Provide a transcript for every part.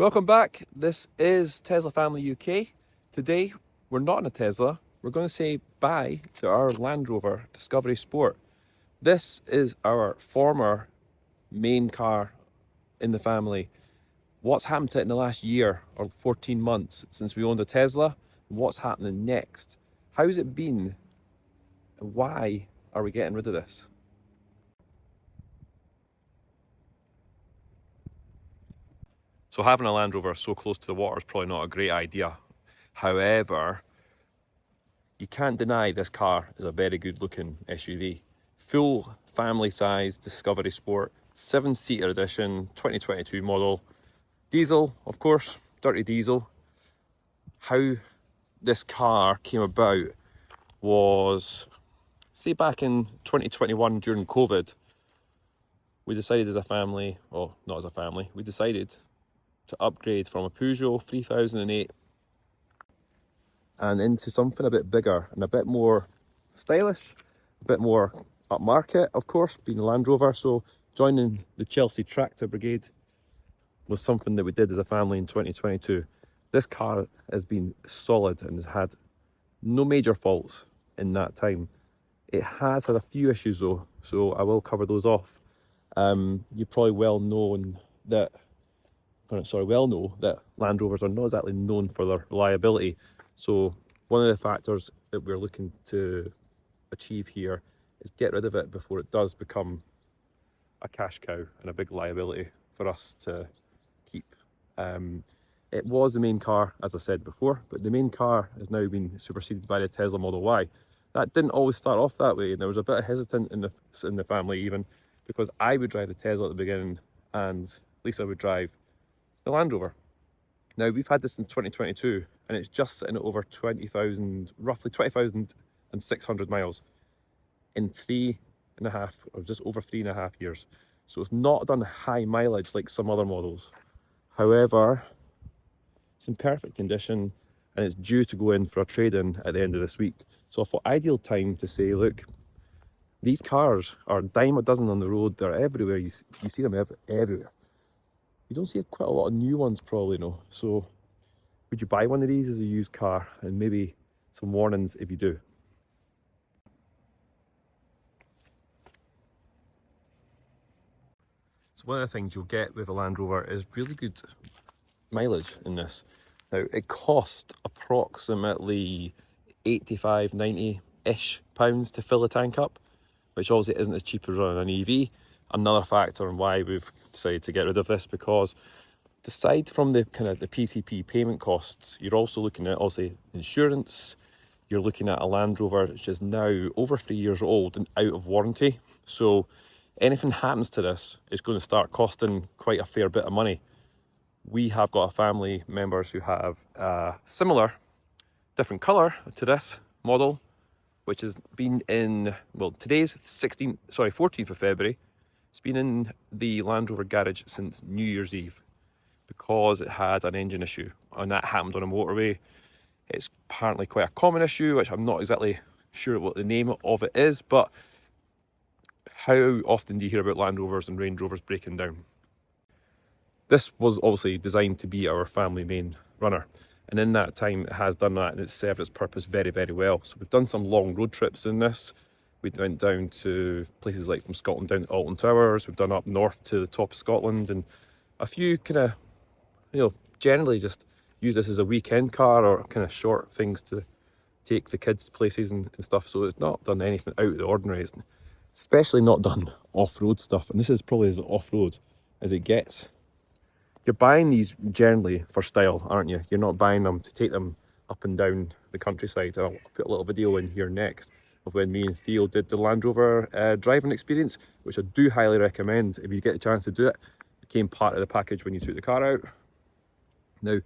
Welcome back. This is Tesla Family UK. Today, we're not in a Tesla. We're going to say bye to our Land Rover Discovery Sport. This is our former main car in the family. What's happened to it in the last year or 14 months since we owned a Tesla? What's happening next? How's it been? And why are we getting rid of this? So having a Land Rover so close to the water is probably not a great idea. However, you can't deny this car is a very good looking SUV. Full family size Discovery Sport, 7-seater edition, 2022 model. Diesel, of course, dirty diesel. How this car came about was, say back in 2021 during COVID, we decided as a family, well, not as a family, we decided to upgrade from a Peugeot 3008 and into something a bit bigger and a bit more stylish, a bit more upmarket, of course, being a Land Rover. So joining the Chelsea Tractor Brigade was something that we did as a family in 2022. This car has been solid and has had no major faults in that time. It has had a few issues though, so I will cover those off. You probably well know that Land Rovers are not exactly known for their reliability. So one of the factors that we're looking to achieve here is get rid of it before it does become a cash cow and a big liability for us to keep. It was the main car, as I said before, but the main car has now been superseded by the Tesla Model Y. That didn't always start off that way, and there was a bit of hesitant in the family even, because I would drive the Tesla at the beginning and Lisa would drive the Land Rover. Now, we've had this since 2022 and it's just sitting at over 20,000, roughly 20,600 miles in 3.5 or just over 3.5 years. So it's not done high mileage like some other models. However, it's in perfect condition and it's due to go in for a trade-in at the end of this week. So I thought ideal time to say, look, these cars are a dime a dozen on the road. They're everywhere. You see them everywhere. You don't see quite a lot of new ones probably, no. So would you buy one of these as a used car? And maybe some warnings if you do. So one of the things you'll get with a Land Rover is really good mileage in this. Now it cost approximately 85, 90-ish pounds to fill the tank up, which obviously isn't as cheap as running an EV. Another factor on why we've decided to get rid of this, because aside from the kind of the PCP payment costs, you're also looking at obviously insurance. You're looking at a Land Rover which is now over 3 years old and out of warranty. So anything happens to this is going to start costing quite a fair bit of money. We have got a family members who have a similar, different colour to this model, which has been in, well, today's 14th of February. It's been in the Land Rover garage since New Year's Eve because it had an engine issue, and that happened on a motorway. It's apparently quite a common issue, which I'm not exactly sure what the name of it is, but how often do you hear about Land Rovers and Range Rovers breaking down? This was obviously designed to be our family main runner, and in that time it has done that and it's served its purpose very, very well. So we've done some long road trips in this. We went down to places like from Scotland down to Alton Towers. We've done up north to the top of Scotland, and a few kind of, generally just use this as a weekend car or kind of short things to take the kids places and stuff. So it's not done anything out of the ordinary. It's especially not done off-road stuff. And this is probably as off-road as it gets. You're buying these generally for style, aren't you? You're not buying them to take them up and down the countryside. I'll put a little video in here next of when me and Theo did the Land Rover driving experience, which I do highly recommend if you get a chance to do it. It came part of the package when you took the car out. Now,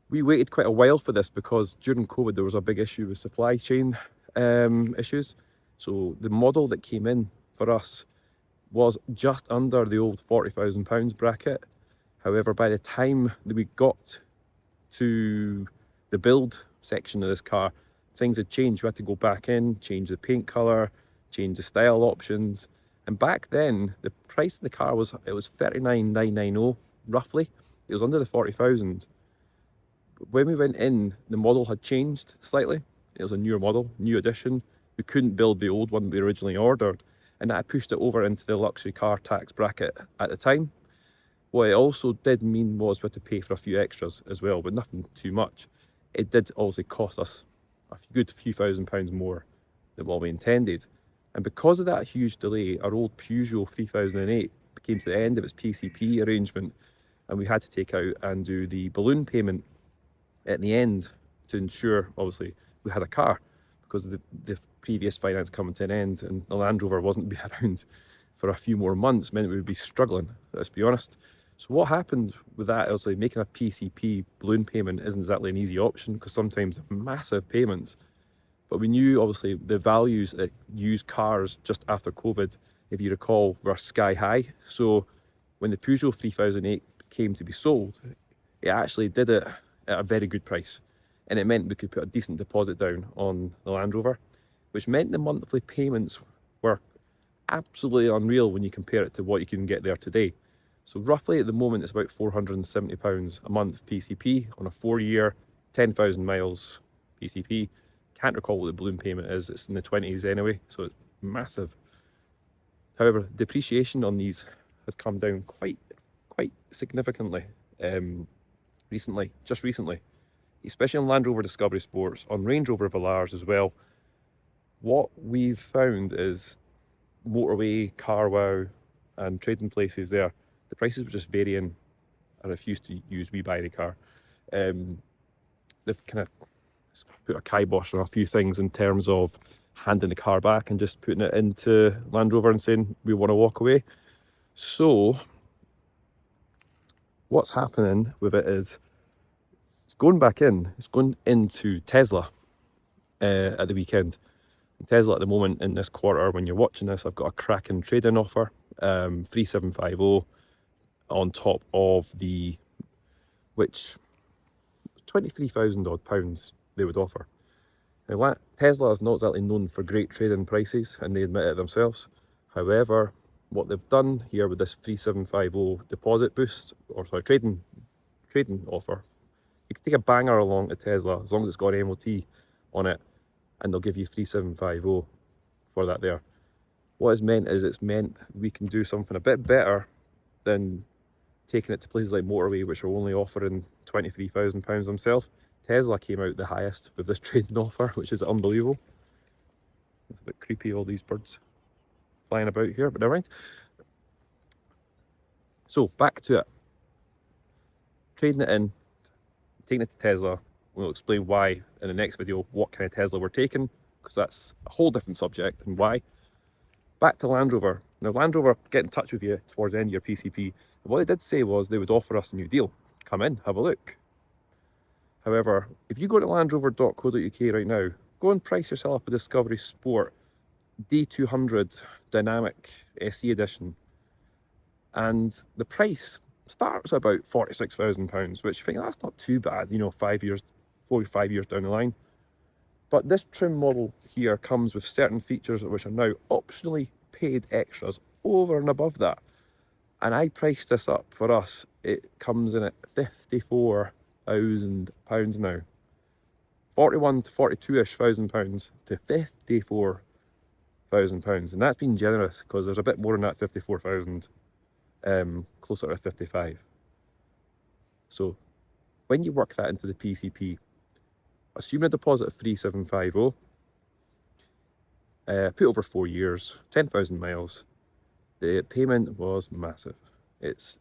we waited quite a while for this because during COVID there was a big issue with supply chain issues. So the model that came in for us was just under the old £40,000 bracket. However, by the time that we got to the build section of this car, things had changed. We had to go back in, change the paint colour, change the style options. And back then, the price of the car was, it was 39,990 roughly. it was under the 40,000. When we went in, the model had changed slightly. It was a newer model, new edition. We couldn't build the old one we originally ordered, and that pushed it over into the luxury car tax bracket at the time. What it also did mean was we had to pay for a few extras as well, but nothing too much. It did obviously cost us a good few £1,000s more than what we intended. And because of that huge delay, our old Peugeot 3008 came to the end of its PCP arrangement, and we had to take out and do the balloon payment at the end to ensure, obviously, we had a car, because the previous finance coming to an end and the Land Rover wasn't be around for a few more months meant we would be struggling, let's be honest. So what happened with that is, like, making a PCP balloon payment isn't exactly an easy option, because sometimes massive payments. But we knew, obviously, the values at used cars just after COVID, if you recall, were sky high. So when the Peugeot 3008 came to be sold, it actually did it at a very good price. And it meant we could put a decent deposit down on the Land Rover, which meant the monthly payments were absolutely unreal when you compare it to what you can get there today. So roughly at the moment, it's about £470 a month PCP on a 4-year, 10,000 miles PCP. Can't recall what the balloon payment is. It's in the 20s anyway, so it's massive. However, depreciation on these has come down quite significantly just recently, especially on Land Rover Discovery Sports, on Range Rover Villars as well. What we've found is Motorway, CarWow and trading places there, the prices were just varying. I refuse to use We Buy Any Car. They've kind of put a kibosh on a few things in terms of handing the car back and just putting it into Land Rover and saying we want to walk away. So what's happening with it is it's going into Tesla at the weekend. And Tesla at the moment in this quarter, when you're watching this, I've got a cracking trade-in offer, 3750 on top of the, which 23,000 odd pounds they would offer. Now, Tesla is not exactly known for great trade-in prices, and they admit it themselves. However, what they've done here with this 3750 deposit boost, or sorry, trade-in offer, you can take a banger along to Tesla as long as it's got an MOT on it, and they'll give you 3750 for that there. What it's meant we can do something a bit better than taking it to places like Motorway, which are only offering £23,000 themselves. Tesla came out the highest with this trading offer, which is unbelievable. It's a bit creepy, all these birds flying about here, but never mind. So back to it. Trading it in, taking it to Tesla. We'll explain why in the next video, what kind of Tesla we're taking, because that's a whole different subject and why. Back to Land Rover. Now, Land Rover get in touch with you towards the end of your PCP. And what they did say was they would offer us a new deal. Come in, have a look. However, if you go to landrover.co.uk right now, go and price yourself a Discovery Sport D200 Dynamic SE Edition. And the price starts at about £46,000, which I think that's not too bad, 4 or 5 years down the line. But this trim model here comes with certain features which are now optionally paid extras over and above that. And I priced this up for us. It comes in at £54,000 now. 41 to 42-ish thousand pounds to £54,000. And that's been generous, because there's a bit more than that 54,000, closer to 55. So when you work that into the PCP, assume a deposit of 3750, put over 4 years, 10,000 miles, the payment was massive. It's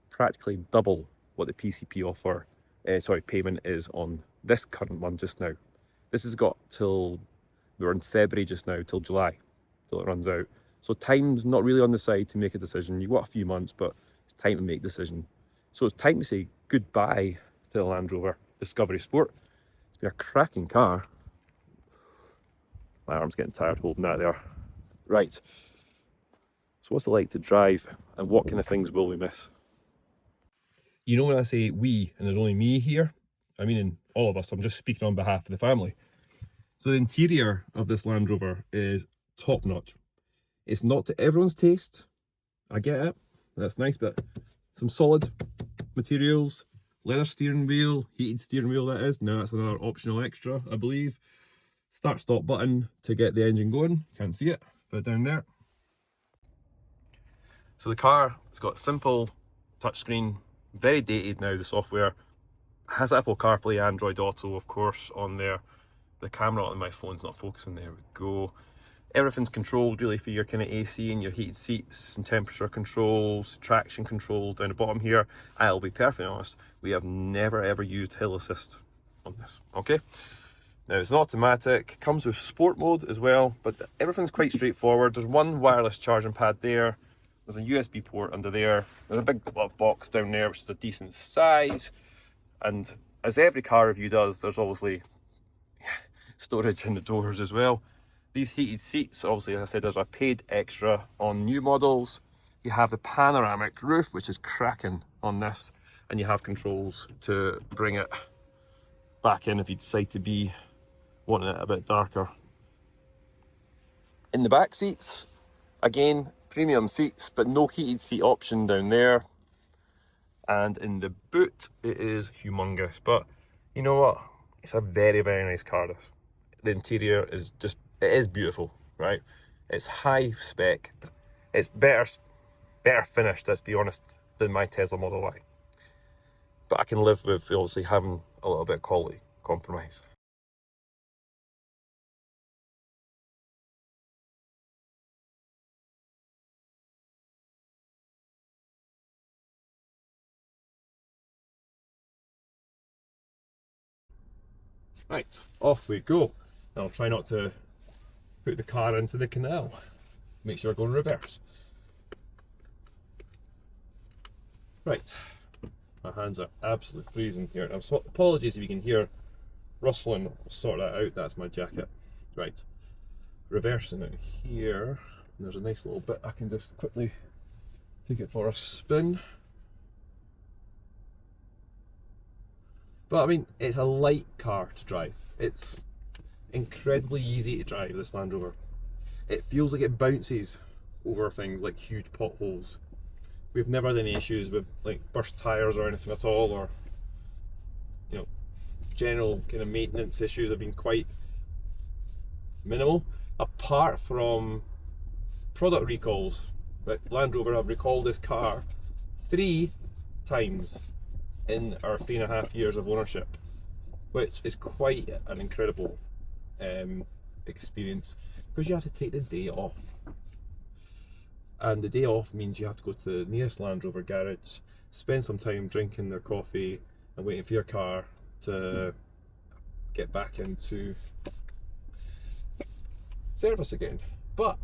practically double what the PCP payment is on this current one just now. This has got till, we're in February just now, till July, till it runs out. So time's not really on the side to make a decision. You've got a few months, but it's time to make a decision. So it's time to say goodbye to the Land Rover Discovery Sport. It's been a cracking car. My arm's getting tired holding that there. Right. So what's it like to drive, and what kind of things will we miss? You know, when I say we, and there's only me here, I mean in all of us. I'm just speaking on behalf of the family. So the interior of this Land Rover is top notch. It's not to everyone's taste. I get it. That's nice, but some solid materials, leather steering wheel, heated steering wheel that is. Now that's another optional extra, I believe. Start stop button to get the engine going. Can't see it, but down there. So the car has got simple touchscreen, very dated now, the software. Has Apple CarPlay, Android Auto, of course, on there. The camera on my phone's not focusing, there we go. Everything's controlled really for your kind of AC and your heated seats and temperature controls, traction controls down the bottom here. I'll be perfectly honest, we have never ever used hill assist on this, okay? Now it's an automatic, comes with sport mode as well, but everything's quite straightforward. There's one wireless charging pad there, there's a USB port under there, there's a big glove box down there which is a decent size, and as every car review does, there's obviously storage in the doors as well. These heated seats, obviously, as I said, there's a paid extra on new models. You have the panoramic roof, which is cracking on this, and you have controls to bring it back in if you decide to be wanting it a bit darker. In the back seats, again, premium seats, but no heated seat option down there. And in the boot, it is humongous, but you know what? It's a very, very nice car, this. The interior is just, it is beautiful, right? It's high spec. It's better finished, let's be honest, than my Tesla Model Y. But I can live with obviously having a little bit of quality compromise. Right, off we go. I'll try not to put the car into the canal. Make sure I go in reverse. Right, my hands are absolutely freezing here. Apologies if you can hear rustling, I'll sort that out, that's my jacket. Right, reversing it here, and there's a nice little bit I can just quickly take it for a spin. But I mean, it's a light car to drive. It's incredibly easy to drive, this Land Rover. It feels like it bounces over things like huge potholes. We've never had any issues with like burst tires or anything at all, or you know, general kind of maintenance issues have been quite minimal, apart from product recalls. Like Land Rover have recalled this car 3 times in our 3.5 years of ownership, which is quite an incredible experience, because you have to take the day off, and the day off means you have to go to the nearest Land Rover garage, spend some time drinking their coffee and waiting for your car to get back into service again. But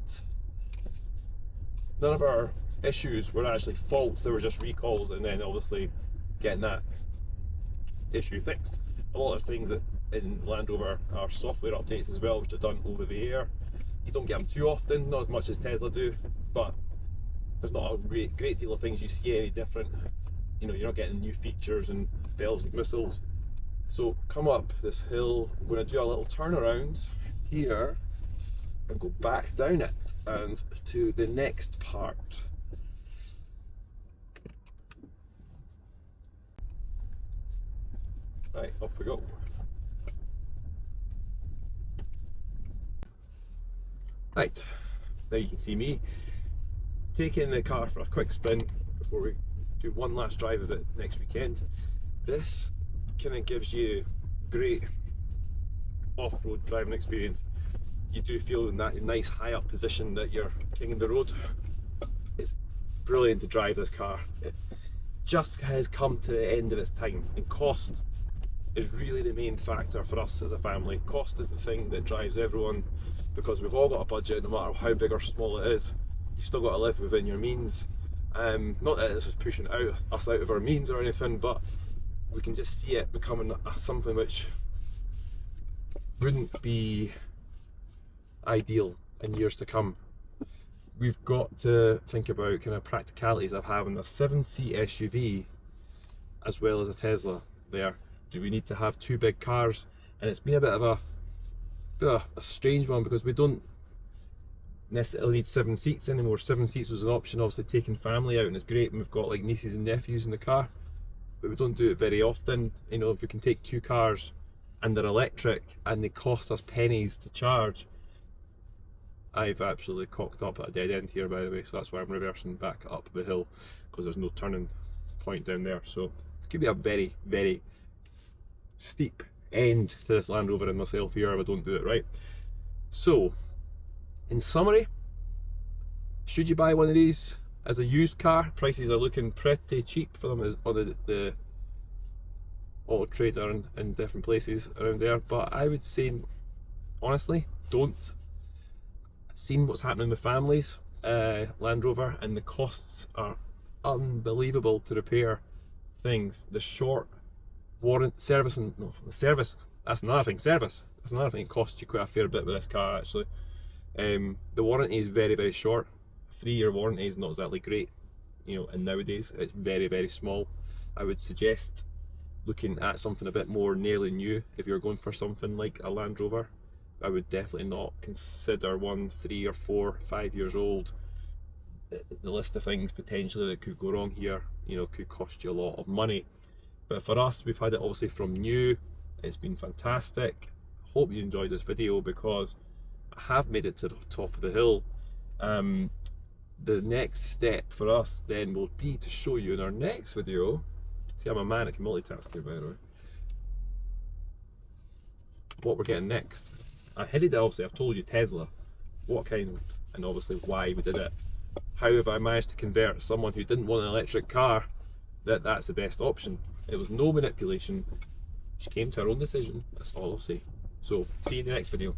none of our issues were actually faults, they were just recalls, and then obviously getting that issue fixed. A lot of things that in Land Rover are software updates as well, which are done over the air. You don't get them too often, not as much as Tesla do, but there's not a great deal of things you see any different. You know, you're not getting new features and bells and whistles. So come up this hill, I'm going to do a little turnaround here and go back down it and to the next part. Right, off we go. Right, now you can see me taking the car for a quick spin before we do one last drive of it next weekend. This kind of gives you great off-road driving experience. You do feel in that nice high up position that you're king of the road. It's brilliant to drive this car. It just has come to the end of its time, and cost is really the main factor for us as a family. Cost is the thing that drives everyone, because we've all got a budget, no matter how big or small it is. You've still got to live within your means. Not that this is pushing us out of our means or anything, but we can just see it becoming something which wouldn't be ideal in years to come. We've got to think about kind of practicalities of having a 7-seat SUV as well as a Tesla there. Do we need to have 2 big cars? And it's been a bit of a strange one, because we don't necessarily need 7 seats anymore. 7 seats was an option, obviously taking family out, and it's great, and we've got like nieces and nephews in the car. but we don't do it very often. You know, if we can take 2 cars and they're electric and they cost us pennies to charge. I've absolutely cocked up at a dead end here, by the way, so that's why I'm reversing back up the hill, because there's no turning point down there. So it could be a very, very steep end to this Land Rover and myself here if I don't do it right. So, in summary, should you buy one of these as a used car? Prices are looking pretty cheap for them as on the Auto Trader and different places around there, but I would say, honestly, don't. Seen what's happening with families, Land Rover, and the costs are unbelievable to repair things. The short warrant service, and no, the service, that's another thing. Service, that's another thing. It costs you quite a fair bit with this car actually. The warranty is very, very short. 3-year warranty is not exactly great, you know, and nowadays it's very, very small. I would suggest looking at something a bit more nearly new if you're going for something like a Land Rover. I would definitely not consider one 3 or 4, 5 years old. The list of things potentially that could go wrong here, you know, could cost you a lot of money. But for us, we've had it obviously from new. It's been fantastic. Hope you enjoyed this video, because I have made it to the top of the hill. The next step for us then will be to show you in our next video. See, I'm a man at multitasking, by the way. What we're getting next. I headed, obviously I've told you Tesla, what kind, and obviously why we did it. How have I managed to convert someone who didn't want an electric car that that's the best option? It was no manipulation. She came to her own decision, that's all I'll say. So, see you in the next video.